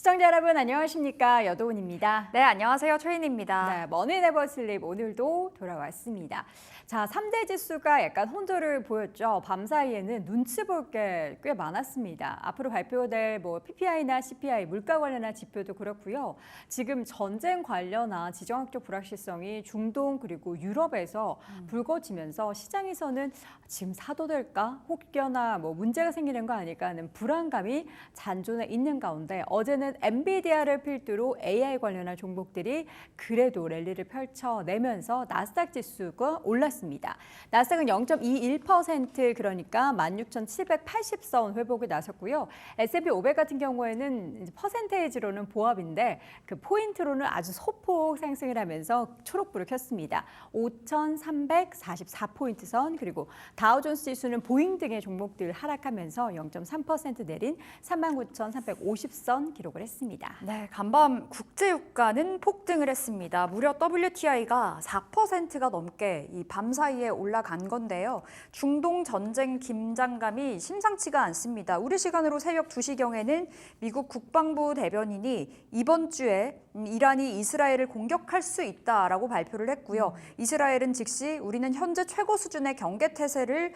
시청자 여러분 안녕하십니까? 여도은입니다. 네, 안녕하세요. 최인입니다. 네, 머니 네버 슬립 오늘도 돌아왔습니다. 자, 3대 지수가 약간 혼조를 보였죠. 밤 사이에는 눈치 볼 게 꽤 많았습니다. 앞으로 발표될 PPI나 CPI, 물가 관련한 지표도 그렇고요. 지금 전쟁 관련한 지정학적 불확실성이 중동 그리고 유럽에서 불거지면서 시장에서는 지금 사도 될까? 혹여나 문제가 생기는 거 아닐까 하는 불안감이 잔존해 있는 가운데 어제는 엔비디아를 필두로 AI 관련한 종목들이 그래도 랠리를 펼쳐내면서 나스닥 지수가 올랐습니다. 나스닥은 0.21% 그러니까 16,780선 회복에 나섰고요. S&P 500 같은 경우에는 퍼센테이지로는 보합인데 그 포인트로는 아주 소폭 상승을 하면서 초록불을 켰습니다. 5,344포인트 선 그리고 다우존스 지수는 보잉 등의 종목들 하락하면서 0.3% 내린 39,350선 기록을 했습니다. 네, 간밤 국제유가는 폭등을 했습니다. 무려 WTI가 4%가 넘게 이 밤 사이에 올라간 건데요. 중동 전쟁 긴장감이 심상치가 않습니다. 우리 시간으로 새벽 2시경에는 미국 국방부 대변인이 이번 주에 이란이 이스라엘을 공격할 수 있다라고 발표를 했고요. 이스라엘은 즉시 우리는 현재 최고 수준의 경계 태세를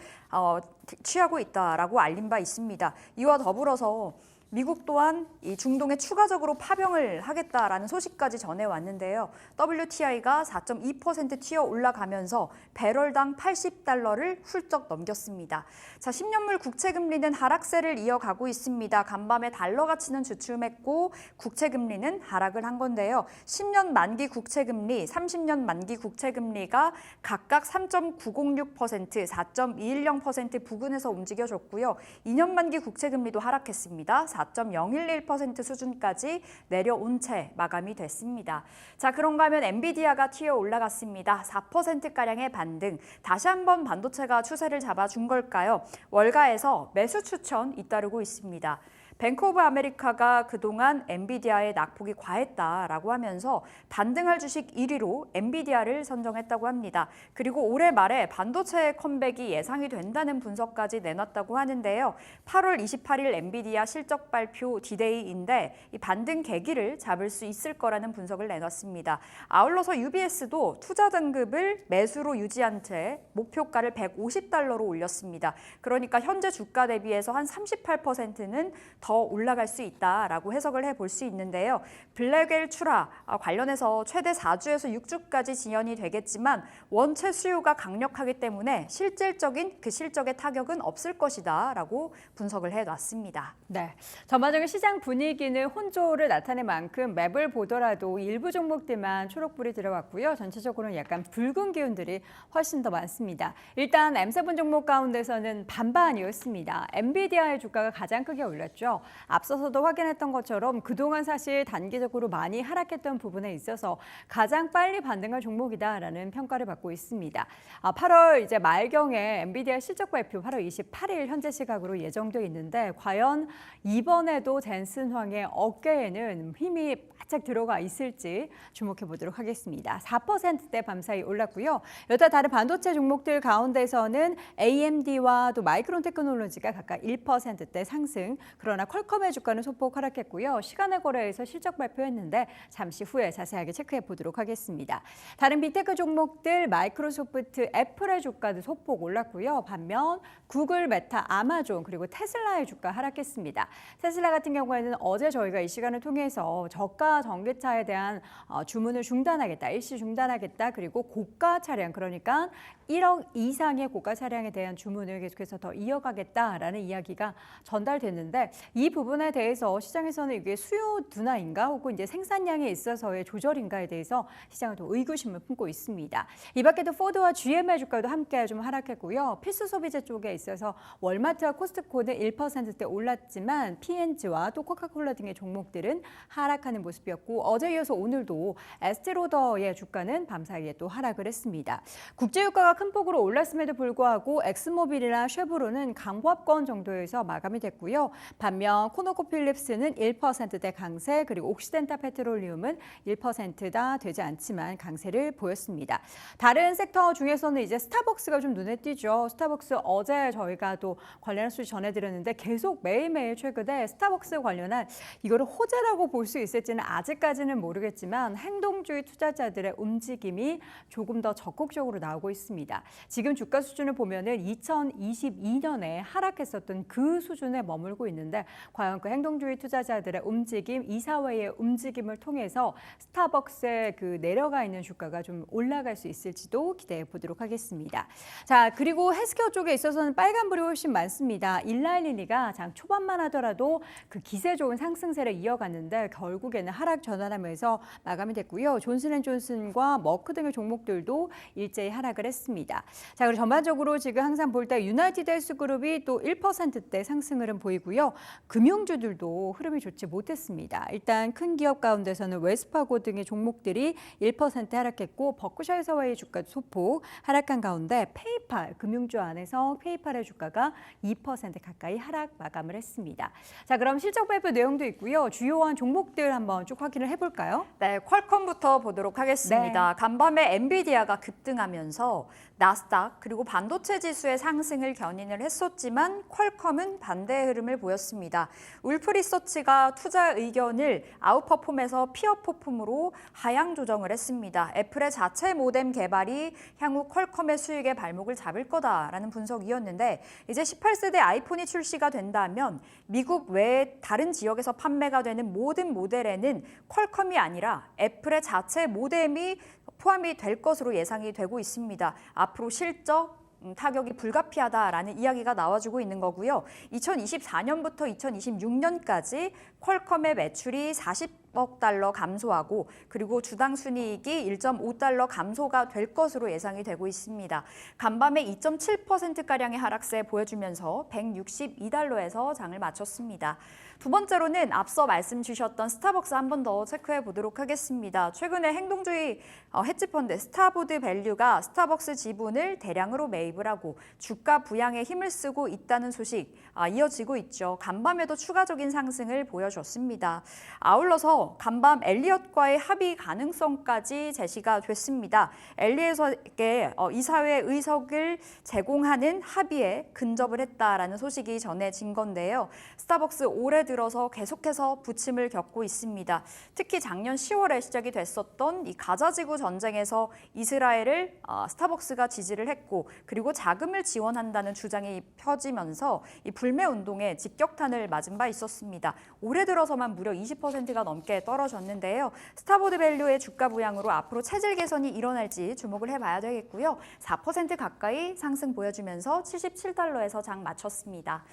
취하고 있다라고 알린 바 있습니다. 이와 더불어서 미국 또한 이 중동에 추가적으로 파병을 하겠다라는 소식까지 전해왔는데요. WTI가 4.2% 튀어 올라가면서 배럴당 80달러를 훌쩍 넘겼습니다. 자, 10년물 국채금리는 하락세를 이어가고 있습니다. 간밤에 달러 가치는 주춤했고 국채금리는 하락을 한 건데요. 10년 만기 국채금리, 30년 만기 국채금리가 각각 3.906%, 4.210% 부근에서 움직여줬고요. 2년 만기 국채금리도 하락했습니다. 4.011% 수준까지 내려온 채 마감이 됐습니다. 자, 그런가 하면 엔비디아가 튀어 올라갔습니다. 4%가량의 반등. 다시 한번 반도체가 추세를 잡아준 걸까요? 월가에서 매수 추천 잇따르고 있습니다. 뱅크 오브 아메리카가 그동안 엔비디아의 낙폭이 과했다라고 하면서 반등할 주식 1위로 엔비디아를 선정했다고 합니다. 그리고 올해 말에 반도체 컴백이 예상이 된다는 분석까지 내놨다고 하는데요. 8월 28일 엔비디아 실적 발표 디데이인데 이 반등 계기를 잡을 수 있을 거라는 분석을 내놨습니다. 아울러서 UBS도 투자 등급을 매수로 유지한 채 목표가를 150달러로 올렸습니다. 그러니까 현재 주가 대비해서 한 38%는 더 올라갈 수 있다라고 해석을 해볼 수 있는데요. 블랙웰 출하 관련해서 최대 4주에서 6주까지 지연이 되겠지만 원체 수요가 강력하기 때문에 실질적인 그 실적의 타격은 없을 것이다라고 분석을 해놨습니다. 네, 전반적인 시장 분위기는 혼조를 나타낸 만큼 맵을 보더라도 일부 종목들만 초록불이 들어왔고요. 전체적으로는 약간 붉은 기운들이 훨씬 더 많습니다. 일단 M7 종목 가운데서는 반반이었습니다. 엔비디아의 주가가 가장 크게 올랐죠. 앞서서도 확인했던 것처럼 그동안 사실 단기적으로 많이 하락했던 부분에 있어서 가장 빨리 반등할 종목이다라는 평가를 받고 있습니다. 8월 이제 말경에 엔비디아 실적 발표 8월 28일 현재 시각으로 예정돼 있는데 과연 이번에도 젠슨 황의 어깨에는 힘이 바짝 들어가 있을지 주목해 보도록 하겠습니다. 4%대 밤사이 올랐고요. 여타 다른 반도체 종목들 가운데서는 AMD와 또 마이크론 테크놀로지가 각각 1%대 상승, 그러나 퀄컴의 주가는 소폭 하락했고요. 시간의 거래에서 실적 발표했는데 잠시 후에 자세하게 체크해 보도록 하겠습니다. 다른 빅테크 종목들 마이크로소프트, 애플의 주가도 소폭 올랐고요. 반면 구글, 메타, 아마존 그리고 테슬라의 주가 하락했습니다. 테슬라 같은 경우에는 어제 저희가 이 시간을 통해서 저가 전기차에 대한 주문을 중단하겠다, 일시 중단하겠다, 그리고 고가 차량 그러니까 1억 이상의 고가 차량에 대한 주문을 계속해서 더 이어가겠다라는 이야기가 전달됐는데 이 부분에 대해서 시장에서는 이게 수요 둔화인가 혹은 이제 생산량에 있어서의 조절인가에 대해서 시장은 또 의구심을 품고 있습니다. 이 밖에도 포드와 GM의 주가도 함께 좀 하락했고요. 필수 소비재 쪽에 있어서 월마트와 코스트코는 1%대 올랐지만 P&G와 또 코카콜라 등의 종목들은 하락하는 모습이었고 어제 이어서 오늘도 에스티로더의 주가는 밤사이에 또 하락을 했습니다. 국제유가가 큰 폭으로 올랐음에도 불구하고 엑스모빌이나 쉐보론은 강보합권 정도에서 마감이 됐고요. 반면 반면 코노코필립스는 1%대 강세, 그리고 옥시덴타 페트롤리움은 1%다 되지 않지만 강세를 보였습니다. 다른 섹터 중에서는 이제 스타벅스가 좀 눈에 띄죠. 스타벅스 어제 저희가 또 관련한 소식 전해드렸는데 계속 매일매일 최근에 스타벅스 관련한 이거를 호재라고 볼 수 있을지는 아직까지는 모르겠지만 행동주의 투자자들의 움직임이 조금 더 적극적으로 나오고 있습니다. 지금 주가 수준을 보면은 2022년에 하락했었던 그 수준에 머물고 있는데 과연 그 행동주의 투자자들의 움직임, 이사회의 움직임을 통해서 스타벅스의 그 내려가 있는 주가가 좀 올라갈 수 있을지도 기대해 보도록 하겠습니다. 자, 그리고 헬스케어 쪽에 있어서는 빨간불이 훨씬 많습니다. 일라일리니가 장 초반만 하더라도 그 기세 좋은 상승세를 이어갔는데 결국에는 하락 전환하면서 마감이 됐고요. 존슨앤존슨과 머크 등의 종목들도 일제히 하락을 했습니다. 자, 그리고 전반적으로 지금 항상 볼 때 유나이티드 헬스그룹이 또 1%대 상승 흐름 보이고요. 금융주들도 흐름이 좋지 못했습니다. 일단 큰 기업 가운데서는 웰스파고 등의 종목들이 1% 하락했고 버크셔 해서웨이 주가도 소폭 하락한 가운데 페이팔 금융주 안에서 페이팔의 주가가 2% 가까이 하락 마감을 했습니다. 자, 그럼 실적 발표 내용도 있고요. 주요한 종목들 한번 쭉 확인을 해볼까요? 네, 퀄컴부터 보도록 하겠습니다. 간밤에 엔비디아가 급등하면서 나스닥 그리고 반도체 지수의 상승을 견인을 했었지만 퀄컴은 반대의 흐름을 보였습니다. 울프 리서치가 투자 의견을 아웃퍼폼에서 피어퍼폼으로 하향 조정을 했습니다. 애플의 자체 모뎀 개발이 향후 퀄컴의 수익의 발목을 잡을 거다라는 분석이었는데 이제 18세대 아이폰이 출시가 된다면 미국 외 다른 지역에서 판매가 되는 모든 모델에는 퀄컴이 아니라 애플의 자체 모뎀이 포함이 될 것으로 예상이 되고 있습니다. 앞으로 실적 타격이 불가피하다라는 이야기가 나와주고 있는 거고요. 2024년부터 2026년까지 퀄컴의 매출이 40억 달러 감소하고 그리고 주당 순이익이 1.5달러 감소가 될 것으로 예상이 되고 있습니다. 간밤에 2.7%가량의 하락세 보여주면서 162달러에서 장을 마쳤습니다. 두 번째로는 앞서 말씀 주셨던 스타벅스 한 번 더 체크해 보도록 하겠습니다. 최근에 행동주의 헤지펀드 스타보드 밸류가 스타벅스 지분을 대량으로 매입을 하고 주가 부양에 힘을 쓰고 있다는 소식 이어지고 있죠. 간밤에도 추가적인 상승을 보여줬습니다. 아울러서 간밤 엘리엇과의 합의 가능성까지 제시가 됐습니다. 엘리엇에게 이사회 의석을 제공하는 합의에 근접을 했다라는 소식이 전해진 건데요. 스타벅스 올해 들어서 계속해서 부침을 겪고 있습니다. 특히 작년 10월에 시작이 됐었던 이 가자지구 전쟁에서 이스라엘을 스타벅스가 지지를 했고 그리고 자금을 지원한다는 주장이 펴지면서 이 불매 운동에 직격탄을 맞은 바 있었습니다. 올해 들어서만 무려 20%가 넘게 떨어졌는데요. 스타보드 밸류의 주가 부양으로 앞으로 체질 개선이 일어날지 주목을 해봐야 되겠고요. 4% 가까이 상승 보여주면서 77달러에서 장 마쳤습니다.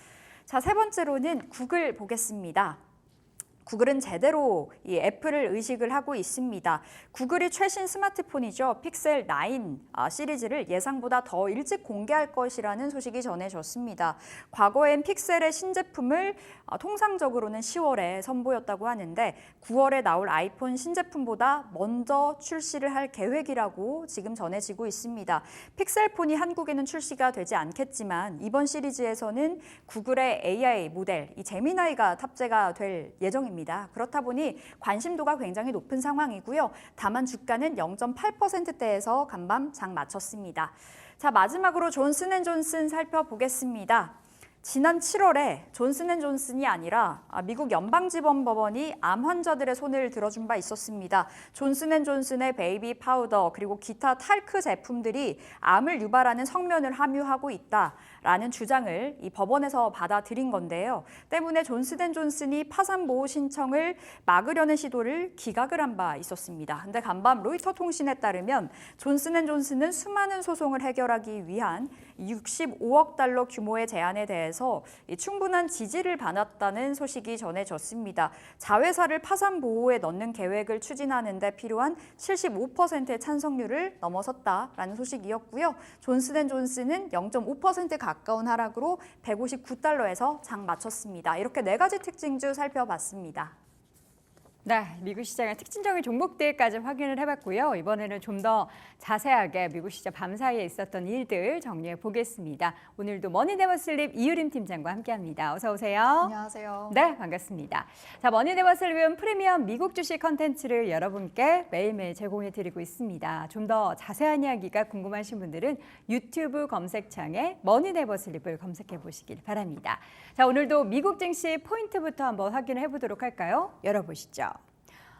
자, 세 번째로는 구글 보겠습니다. 구글은 제대로 이 애플을 의식을 하고 있습니다. 구글이 최신 스마트폰이죠. 픽셀 9 시리즈를 예상보다 더 일찍 공개할 것이라는 소식이 전해졌습니다. 과거엔 픽셀의 신제품을 통상적으로는 10월에 선보였다고 하는데 9월에 나올 아이폰 신제품보다 먼저 출시를 할 계획이라고 지금 전해지고 있습니다. 픽셀폰이 한국에는 출시가 되지 않겠지만 이번 시리즈에서는 구글의 AI 모델, 이 제미나이가 탑재가 될 예정입니다. 그렇다 보니 관심도가 굉장히 높은 상황이고요. 다만 주가는 0.8%대에서 간밤 장 마쳤습니다. 자, 마지막으로 존슨앤존슨 살펴보겠습니다. 지난 7월에 존슨앤존슨이 아니라 미국 연방지원법원이 암 환자들의 손을 들어준 바 있었습니다. 존슨앤존슨의 베이비 파우더 그리고 기타 탈크 제품들이 암을 유발하는 성면을 함유하고 있다라는 주장을 이 법원에서 받아들인 건데요. 때문에 존슨앤존슨이 파산 보호 신청을 막으려는 시도를 기각을 한 바 있었습니다. 근데 간밤 로이터 통신에 따르면 존슨앤존슨은 수많은 소송을 해결하기 위한 65억 달러 규모의 제안에 대해서 충분한 지지를 받았다는 소식이 전해졌습니다. 자회사를 파산 보호에 넣는 계획을 추진하는 데 필요한 75%의 찬성률을 넘어섰다라는 소식이었고요. 존슨앤존슨은 0.5% 가까운 하락으로 159달러에서 장 마쳤습니다. 이렇게 네 가지 특징주 살펴봤습니다. 네, 미국 시장의 특징적인 종목들까지 확인을 해봤고요. 이번에는 좀 더 자세하게 미국 시장 밤 사이에 있었던 일들 정리해 보겠습니다. 오늘도 머니네버슬립 이유림 팀장과 함께합니다. 어서 오세요. 안녕하세요. 네, 반갑습니다. 자, 머니네버슬립은 프리미엄 미국 주식 컨텐츠를 여러분께 매일매일 제공해 드리고 있습니다. 좀 더 자세한 이야기가 궁금하신 분들은 유튜브 검색창에 머니네버슬립을 검색해 보시길 바랍니다. 자, 오늘도 미국 증시 포인트부터 한번 확인해 보도록 할까요? 열어보시죠.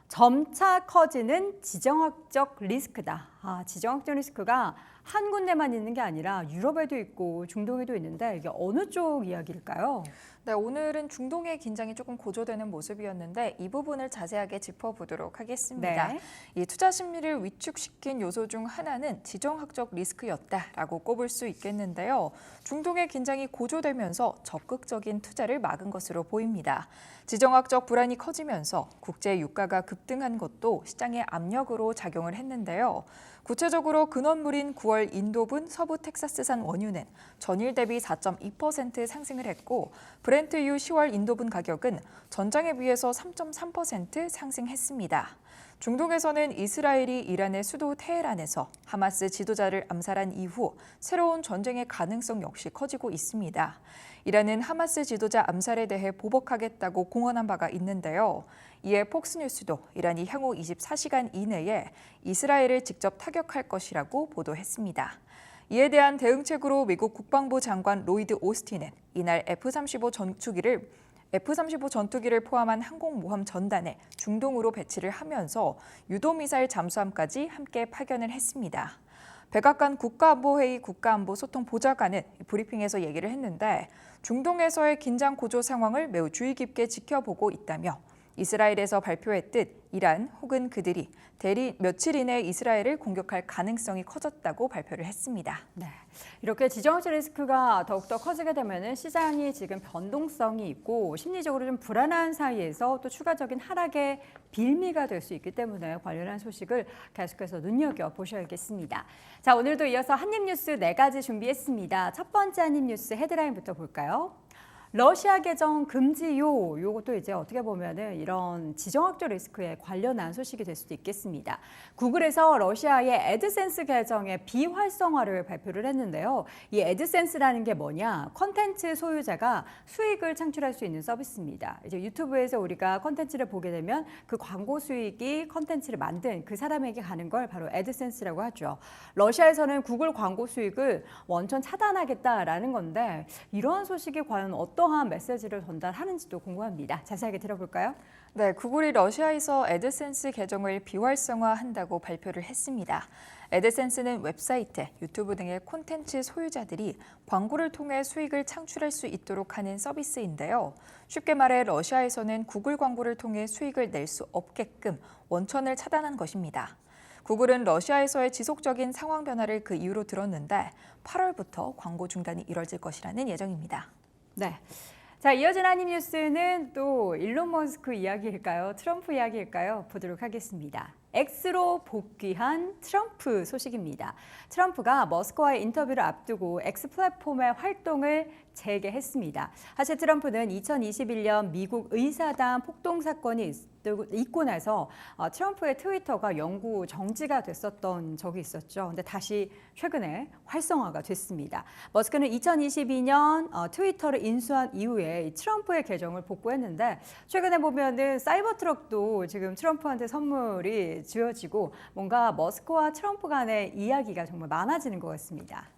점차 커지는 지정학적 리스크다. 지정학적 리스크가 한 군데만 있는 게 아니라 유럽에도 있고 중동에도 있는데 이게 어느 쪽 이야기일까요? 네, 오늘은 중동의 긴장이 조금 고조되는 모습이었는데 이 부분을 자세하게 짚어보도록 하겠습니다. 네. 이 투자 심리를 위축시킨 요소 중 하나는 지정학적 리스크였다라고 꼽을 수 있겠는데요. 중동의 긴장이 고조되면서 적극적인 투자를 막은 것으로 보입니다. 지정학적 불안이 커지면서 국제 유가가 급등한 것도 시장의 압력으로 작용을 했는데요. 구체적으로 근원물인 9월 인도분 서부 텍사스산 원유는 전일 대비 4.2% 상승을 했고 브렌트유 10월 인도분 가격은 전장에 비해서 3.3% 상승했습니다. 중동에서는 이스라엘이 이란의 수도 테헤란에서 하마스 지도자를 암살한 이후 새로운 전쟁의 가능성 역시 커지고 있습니다. 이란은 하마스 지도자 암살에 대해 보복하겠다고 공언한 바가 있는데요. 이에 폭스뉴스도 이란이 향후 24시간 이내에 이스라엘을 직접 타격할 것이라고 보도했습니다. 이에 대한 대응책으로 미국 국방부 장관 로이드 오스틴은 이날 F-35 전투기를 포함한 항공모함 전단에 중동으로 배치를 하면서 유도미사일 잠수함까지 함께 파견을 했습니다. 백악관 국가안보회의 국가안보소통보좌관은 브리핑에서 얘기를 했는데 중동에서의 긴장 고조 상황을 매우 주의 깊게 지켜보고 있다며 이스라엘에서 발표했듯 이란 혹은 그들이 대리 며칠 이내에 이스라엘을 공격할 가능성이 커졌다고 발표를 했습니다. 네, 이렇게 지정학적 리스크가 더욱더 커지게 되면 시장이 지금 변동성이 있고 심리적으로 좀 불안한 사이에서 또 추가적인 하락의 빌미가 될 수 있기 때문에 관련한 소식을 계속해서 눈여겨보셔야겠습니다. 자, 오늘도 이어서 한입뉴스 4가지 준비했습니다. 첫 번째 한입뉴스 헤드라인부터 볼까요? 러시아 계정 금지요. 요것도 이제 어떻게 보면은 이런 지정학적 리스크에 관련한 소식이 될 수도 있겠습니다. 구글에서 러시아의 애드센스 계정의 비활성화를 발표를 했는데요. 이 애드센스라는 게 뭐냐? 컨텐츠 소유자가 수익을 창출할 수 있는 서비스입니다. 이제 유튜브에서 우리가 컨텐츠를 보게 되면 그 광고 수익이 컨텐츠를 만든 그 사람에게 가는 걸 바로 애드센스라고 하죠. 러시아에서는 구글 광고 수익을 원천 차단하겠다라는 건데 이러한 소식이 과연 어떠한 메시지를 전달하는지도 궁금합니다. 자세하게 들어볼까요? 네, 구글이 러시아에서 애드센스 계정을 비활성화한다고 발표를 했습니다. 애드센스는 웹사이트, 유튜브 등의 콘텐츠 소유자들이 광고를 통해 수익을 창출할 수 있도록 하는 서비스인데요. 쉽게 말해 러시아에서는 구글 광고를 통해 수익을 낼 수 없게끔 원천을 차단한 것입니다. 구글은 러시아에서의 지속적인 상황 변화를 그 이유로 들었는데 8월부터 광고 중단이 이뤄질 것이라는 예정입니다. 네. 자, 이어진 한입뉴스는 또 일론 머스크 이야기일까요? 트럼프 이야기일까요? 보도록 하겠습니다. X로 복귀한 트럼프 소식입니다. 트럼프가 머스크와의 인터뷰를 앞두고 X 플랫폼의 활동을 재개했습니다. 사실 트럼프는 2021년 미국 의사당 폭동 사건이 있고 나서 트럼프의 트위터가 영구 정지가 됐었던 적이 있었죠. 근데 다시 최근에 활성화가 됐습니다. 머스크는 2022년 트위터를 인수한 이후에 트럼프의 계정을 복구했는데 최근에 보면은 사이버 트럭도 지금 트럼프한테 선물이 지어지고 뭔가 머스크와 트럼프 간의 이야기가 정말 많아지는 것 같습니다.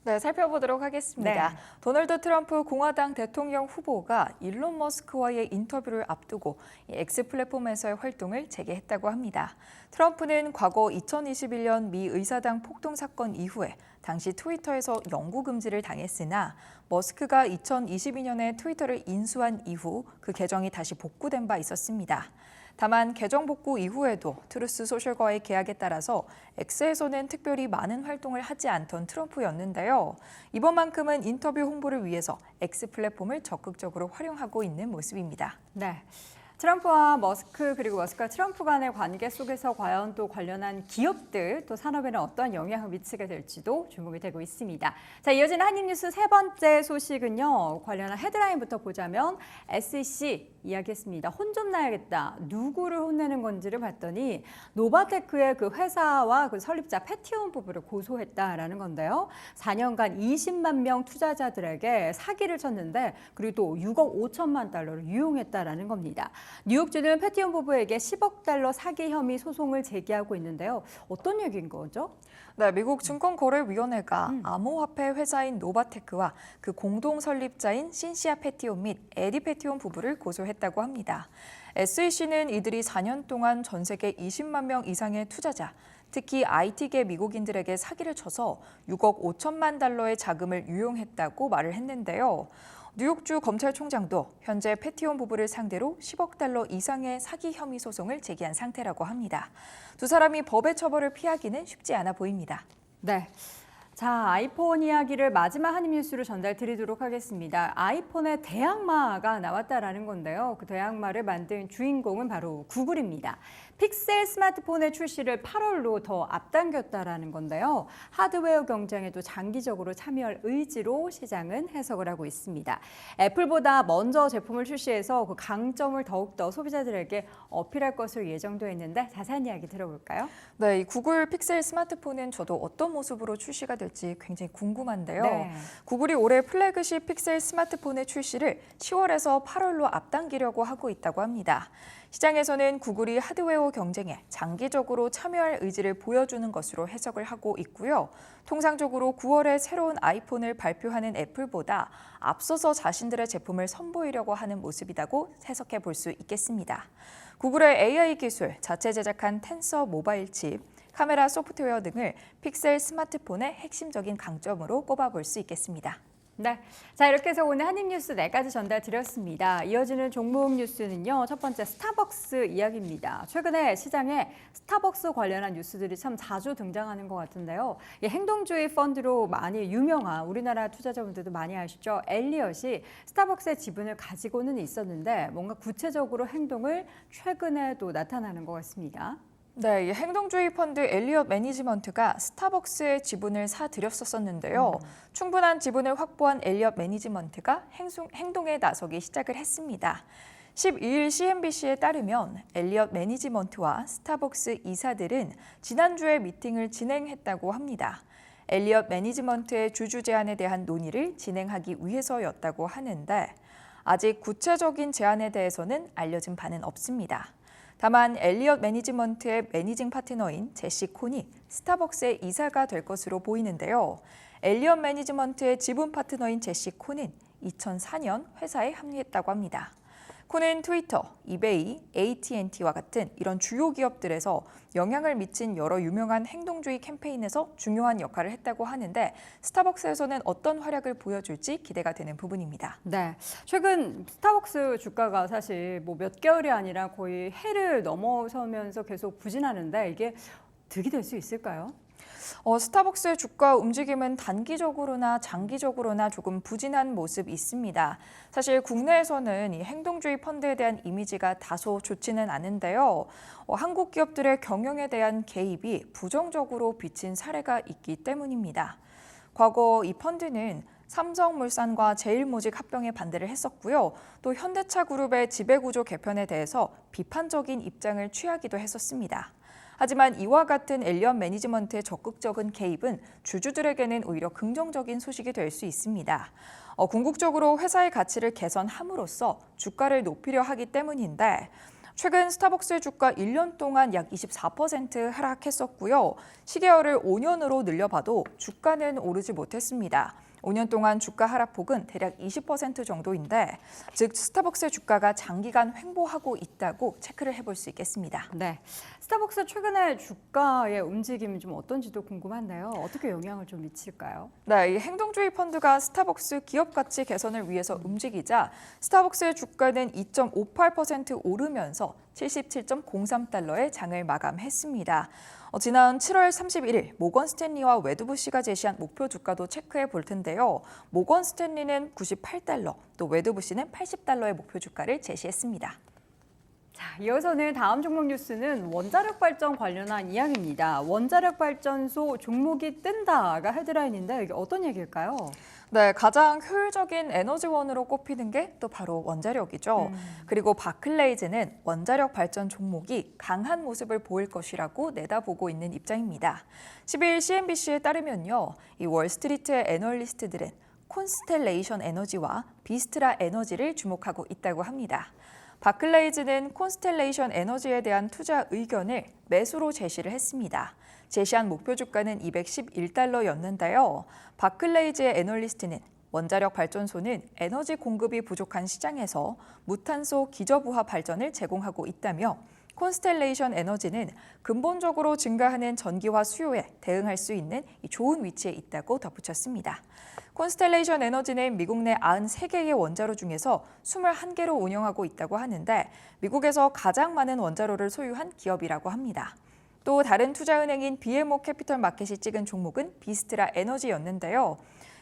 네, 살펴보도록 하겠습니다. 네. 도널드 트럼프 공화당 대통령 후보가 일론 머스크와의 인터뷰를 앞두고 X 플랫폼에서의 활동을 재개했다고 합니다. 트럼프는 과거 2021년 미 의사당 폭동 사건 이후에 당시 트위터에서 영구 금지를 당했으나 머스크가 2022년에 트위터를 인수한 이후 그 계정이 다시 복구된 바 있었습니다. 다만 계정 복구 이후에도 트루스 소셜과의 계약에 따라서 X에서는 특별히 많은 활동을 하지 않던 트럼프였는데요. 이번만큼은 인터뷰 홍보를 위해서 X 플랫폼을 적극적으로 활용하고 있는 모습입니다. 네. 트럼프와 머스크 그리고 머스크와 트럼프 간의 관계 속에서 과연 또 관련한 기업들 또 산업에는 어떤 영향을 미치게 될지도 주목이 되고 있습니다. 자, 이어지는 한입뉴스 세 번째 소식은요. 관련한 헤드라인부터 보자면 SEC 이야기했습니다. 혼 좀 나야겠다. 누구를 혼내는 건지를 봤더니 노바테크의 그 회사와 그 설립자 패티온 부부를 고소했다라는 건데요. 4년간 20만 명 투자자들에게 사기를 쳤는데 그리고 또 6억 5천만 달러를 유용했다라는 겁니다. 뉴욕주는 패티온 부부에게 10억 달러 사기 혐의 소송을 제기하고 있는데요. 어떤 얘기인 거죠? 네, 미국 증권거래위원회가 암호화폐 회사인 노바테크와 그 공동 설립자인 신시아 패티온 및 에디 패티온 부부를 고소했다고 합니다. SEC는 이들이 4년 동안 전 세계 20만 명 이상의 투자자, 특히 IT계 미국인들에게 사기를 쳐서 6억 5천만 달러의 자금을 유용했다고 말을 했는데요. 뉴욕주 검찰총장도 현재 패티온 부부를 상대로 10억 달러 이상의 사기 혐의 소송을 제기한 상태라고 합니다. 두 사람이 법의 처벌을 피하기는 쉽지 않아 보입니다. 네. 자, 아이폰 이야기를 마지막 한입뉴스로 전달드리도록 하겠습니다. 아이폰의 대항마가 나왔다라는 건데요. 그 대항마를 만든 주인공은 바로 구글입니다. 픽셀 스마트폰의 출시를 8월로 더 앞당겼다라는 건데요. 하드웨어 경쟁에도 장기적으로 참여할 의지로 시장은 해석을 하고 있습니다. 애플보다 먼저 제품을 출시해서 그 강점을 더욱더 소비자들에게 어필할 것으로 예정되어 있는데 자세한 이야기 들어볼까요? 네, 이 구글 픽셀 스마트폰은 저도 어떤 모습으로 출시가 될지 굉장히 궁금한데요. 네. 구글이 올해 플래그십 픽셀 스마트폰의 출시를 10월에서 8월로 앞당기려고 하고 있다고 합니다. 시장에서는 구글이 하드웨어 경쟁에 장기적으로 참여할 의지를 보여주는 것으로 해석을 하고 있고요. 통상적으로 9월에 새로운 아이폰을 발표하는 애플보다 앞서서 자신들의 제품을 선보이려고 하는 모습이라고 해석해 볼 수 있겠습니다. 구글의 AI 기술, 자체 제작한 텐서 모바일 칩, 카메라 소프트웨어 등을 픽셀 스마트폰의 핵심적인 강점으로 꼽아볼 수 있겠습니다. 네, 자 이렇게 해서 오늘 한입뉴스 4가지 전달드렸습니다. 이어지는 종목 뉴스는요. 첫 번째 스타벅스 이야기입니다. 최근에 시장에 스타벅스 관련한 뉴스들이 참 자주 등장하는 것 같은데요. 이 행동주의 펀드로 많이 유명한 우리나라 투자자분들도 많이 아시죠? 엘리엇이 스타벅스의 지분을 가지고는 있었는데 뭔가 구체적으로 행동을 최근에 또 나타나는 것 같습니다. 네, 이 행동주의 펀드 엘리엇 매니지먼트가 스타벅스의 지분을 사들였었는데요. 충분한 지분을 확보한 엘리엇 매니지먼트가 행동에 나서기 시작을 했습니다. 12일 CNBC에 따르면 엘리엇 매니지먼트와 스타벅스 이사들은 지난주에 미팅을 진행했다고 합니다. 엘리엇 매니지먼트의 주주 제안에 대한 논의를 진행하기 위해서였다고 하는데 아직 구체적인 제안에 대해서는 알려진 바는 없습니다. 다만 엘리엇 매니지먼트의 매니징 파트너인 제시 콘이 스타벅스의 이사가 될 것으로 보이는데요. 엘리엇 매니지먼트의 지분 파트너인 제시 콘은 2004년 회사에 합류했다고 합니다. 콘은 트위터, 이베이, AT&T와 같은 이런 주요 기업들에서 영향을 미친 여러 유명한 행동주의 캠페인에서 중요한 역할을 했다고 하는데 스타벅스에서는 어떤 활약을 보여줄지 기대가 되는 부분입니다. 네, 최근 스타벅스 주가가 사실 뭐 몇 개월이 아니라 거의 해를 넘어서면서 계속 부진하는데 이게 득이 될 수 있을까요? 스타벅스의 주가 움직임은 단기적으로나 장기적으로나 조금 부진한 모습이 있습니다. 사실 국내에서는 이 행동주의 펀드에 대한 이미지가 다소 좋지는 않은데요. 한국 기업들의 경영에 대한 개입이 부정적으로 비친 사례가 있기 때문입니다. 과거 이 펀드는 삼성물산과 제일모직 합병에 반대를 했었고요. 또 현대차그룹의 지배구조 개편에 대해서 비판적인 입장을 취하기도 했었습니다. 하지만 이와 같은 엘리엇 매니지먼트의 적극적인 개입은 주주들에게는 오히려 긍정적인 소식이 될 수 있습니다. 궁극적으로 회사의 가치를 개선함으로써 주가를 높이려 하기 때문인데 최근 스타벅스의 주가 1년 동안 약 24% 하락했었고요. 시계열을 5년으로 늘려봐도 주가는 오르지 못했습니다. 5년 동안 주가 하락폭은 대략 20% 정도인데 즉 스타벅스의 주가가 장기간 횡보하고 있다고 체크를 해볼 수 있겠습니다. 네, 스타벅스 최근에 주가의 움직임이 좀 어떤지도 궁금한데요. 어떻게 영향을 좀 미칠까요? 네, 이 행동주의 펀드가 스타벅스 기업 가치 개선을 위해서 움직이자 스타벅스의 주가는 2.58% 오르면서 77.03달러의 장을 마감했습니다. 지난 7월 31일 모건 스탠리와 웨드부시가 제시한 목표 주가도 체크해 볼 텐데요. 모건 스탠리는 98달러, 또 웨드부시는 80달러의 목표 주가를 제시했습니다. 이어서는 다음 종목 뉴스는 원자력 발전 관련한 이야기입니다. 원자력 발전소 종목이 뜬다가 헤드라인인데 이게 어떤 얘기일까요? 네, 가장 효율적인 에너지원으로 꼽히는 게 또 바로 원자력이죠. 그리고 바클레이즈는 원자력 발전 종목이 강한 모습을 보일 것이라고 내다보고 있는 입장입니다. 10일 CNBC에 따르면요, 이 월스트리트의 애널리스트들은 콘스텔레이션 에너지와 비스트라 에너지를 주목하고 있다고 합니다. 바클레이즈는 콘스텔레이션 에너지에 대한 투자 의견을 매수로 제시를 했습니다. 제시한 목표 주가는 $211였는데요. 바클레이즈의 애널리스트는 원자력 발전소는 에너지 공급이 부족한 시장에서 무탄소 기저부하 발전을 제공하고 있다며 콘스텔레이션 에너지는 근본적으로 증가하는 전기화 수요에 대응할 수 있는 좋은 위치에 있다고 덧붙였습니다. 콘스텔레이션 에너지는 미국 내 93개의 원자로 중에서 21개로 운영하고 있다고 하는데 미국에서 가장 많은 원자로를 소유한 기업이라고 합니다. 또 다른 투자은행인 BMO 캐피털 마켓이 찍은 종목은 비스트라 에너지였는데요.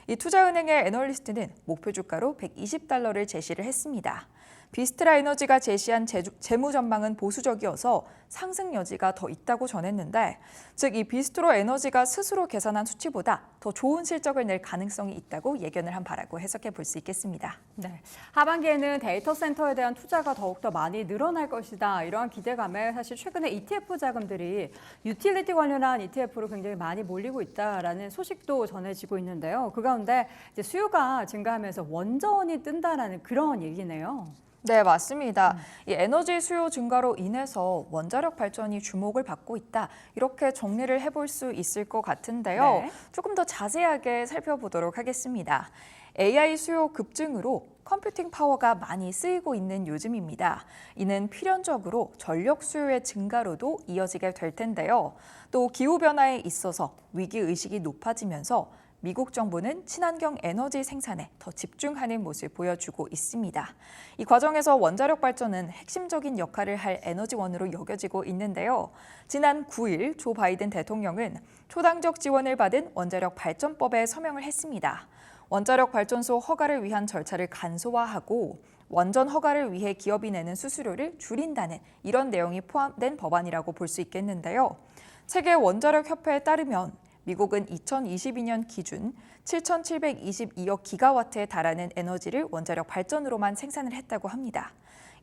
이 투자은행의 애널리스트는 목표 주가로 $120를 제시를 했습니다. 비스트라 에너지가 제시한 재무 전망은 보수적이어서 상승 여지가 더 있다고 전했는데, 즉 이 비스트로 에너지가 스스로 계산한 수치보다 더 좋은 실적을 낼 가능성이 있다고 예견을 한 바라고 해석해 볼 수 있겠습니다. 네, 하반기에는 데이터 센터에 대한 투자가 더욱더 많이 늘어날 것이다. 이러한 기대감에 사실 최근에 ETF 자금들이 유틸리티 관련한 ETF로 굉장히 많이 몰리고 있다라는 소식도 전해지고 있는데요. 그 가운데 이제 수요가 증가하면서 원전이 뜬다라는 그런 얘기네요. 네, 맞습니다. 이 에너지 수요 증가로 인해서 원자력 발전이 주목을 받고 있다. 이렇게 정리를 해볼 수 있을 것 같은데요. 네. 조금 더 자세하게 살펴보도록 하겠습니다. AI 수요 급증으로 컴퓨팅 파워가 많이 쓰이고 있는 요즘입니다. 이는 필연적으로 전력 수요의 증가로도 이어지게 될 텐데요. 또 기후변화에 있어서 위기의식이 높아지면서 미국 정부는 친환경 에너지 생산에 더 집중하는 모습을 보여주고 있습니다. 이 과정에서 원자력 발전은 핵심적인 역할을 할 에너지원으로 여겨지고 있는데요. 지난 9일 조 바이든 대통령은 초당적 지원을 받은 원자력 발전법에 서명을 했습니다. 원자력 발전소 허가를 위한 절차를 간소화하고 원전 허가를 위해 기업이 내는 수수료를 줄인다는 이런 내용이 포함된 법안이라고 볼 수 있겠는데요. 세계 원자력 협회에 따르면 미국은 2022년 기준 7,722억 기가와트에 달하는 에너지를 원자력 발전으로만 생산을 했다고 합니다.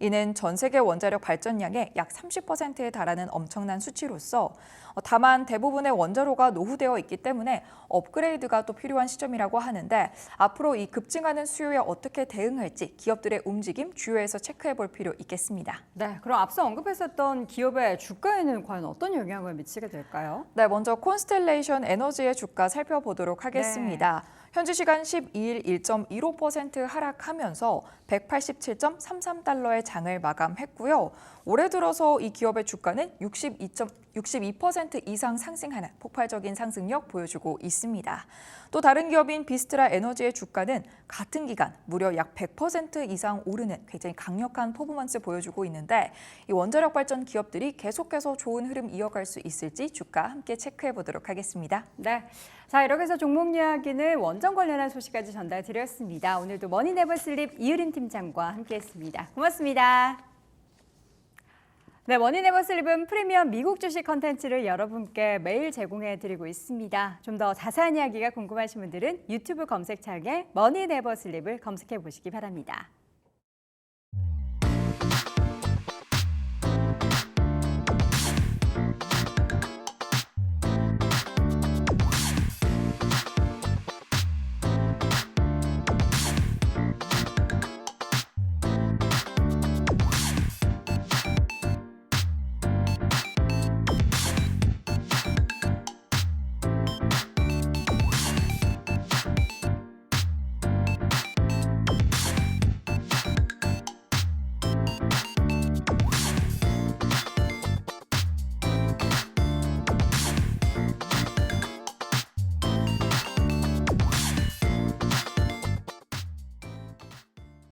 이는 전 세계 원자력 발전량의 약 30%에 달하는 엄청난 수치로서 다만 대부분의 원자로가 노후되어 있기 때문에 업그레이드가 또 필요한 시점이라고 하는데 앞으로 이 급증하는 수요에 어떻게 대응할지 기업들의 움직임 주요해서 체크해 볼 필요 있겠습니다. 네, 그럼 앞서 언급했었던 기업의 주가에는 과연 어떤 영향을 미치게 될까요? 네, 먼저 콘스텔레이션 에너지의 주가 살펴보도록 하겠습니다. 현지 시간 12일 1.15% 하락하면서 $187.33의 장을 마감했고요. 올해 들어서 이 기업의 주가는 62% 이상 상승하는 폭발적인 상승력 보여주고 있습니다. 또 다른 기업인 비스트라 에너지의 주가는 같은 기간 무려 약 100% 이상 오르는 굉장히 강력한 퍼포먼스 보여주고 있는데 이 원자력 발전 기업들이 계속해서 좋은 흐름 이어갈 수 있을지 주가 함께 체크해 보도록 하겠습니다. 네, 자 이렇게 해서 종목 이야기는 원전 관련한 소식까지 전달드렸습니다. 오늘도 머니네버슬립 이유림 팀장과 함께했습니다. 고맙습니다. 네, 머니네버슬립은 프리미엄 미국 주식 컨텐츠를 여러분께 매일 제공해드리고 있습니다. 좀 더 자세한 이야기가 궁금하신 분들은 유튜브 검색창에 머니네버슬립을 검색해 보시기 바랍니다.